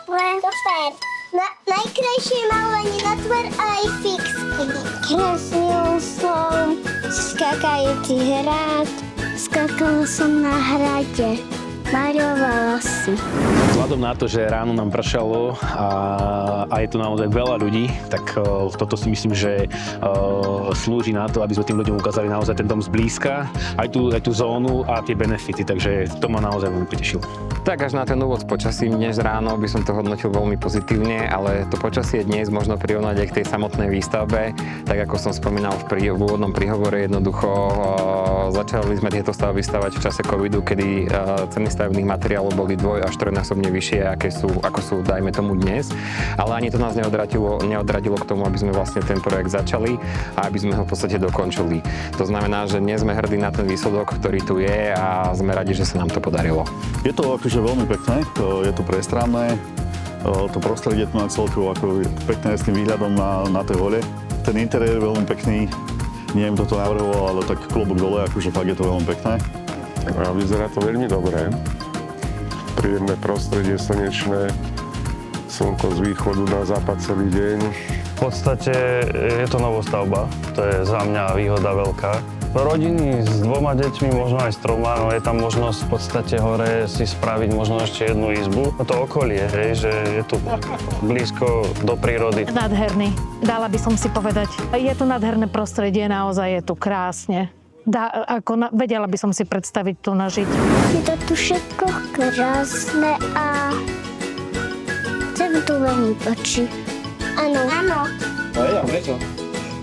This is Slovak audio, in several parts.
teplé. Super. Najkrajšie malovanie na tvar aj fixky. Kreslil som skakajúci hrad. Skakala som na hrade. Maľovala si. Vzhľadom na to, že ráno nám pršalo a je tu naozaj veľa ľudí, tak toto si myslím, že slúži na to, aby sme tým ľuďom ukázali naozaj ten dom zblízka, aj tú zónu a tie benefity, takže to ma naozaj veľmi potešilo. Tak až na ten úvod s počasím dnes ráno by som to hodnotil veľmi pozitívne, ale to počasie dnes možno prirovnať aj k tej samotnej výstavbe. Tak ako som spomínal v úvodnom príhovore, jednoducho začali sme tieto stavby stavať v čase covidu, kedy ceny stavebných materiálov boli až trojnásobne vyššie, ako sú, dajme tomu, dnes. Ale ani to nás neodradilo k tomu, aby sme vlastne ten projekt začali a aby sme ho v podstate dokončili. To znamená, že dnes sme hrdí na ten výsledok, ktorý tu je a sme radi, že sa nám to podarilo. Je to akože veľmi pekné, je to priestranné, to prostredie tu na celkovo ako pekné s tým výhľadom na tej hole. Ten interiér je veľmi pekný, neviem, kto to navrhoval, ale tak klobúk dole, akože fakt je to veľmi pekné. A vyzerá to veľmi dobre. Príjemné prostredie, slnečné, slnko z východu na západ celý deň. V podstate je to novostavba, to je za mňa výhoda veľká. Rodiny s 2 deťmi, možno aj s 3, no je tam možnosť v podstate hore si spraviť možno ešte jednu izbu. To okolie, hej, že je tu blízko do prírody. Nádherný, dala by som si povedať. Je tu nádherné prostredie, naozaj je tu krásne. Vedela by som si predstaviť tu nažiť. Je to tu všetko krásne a sa mi tu veľmi páči. Áno. Áno. A prečo?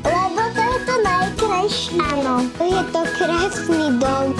Lebo to je to najkrajšie. Áno. Je to krásny dom.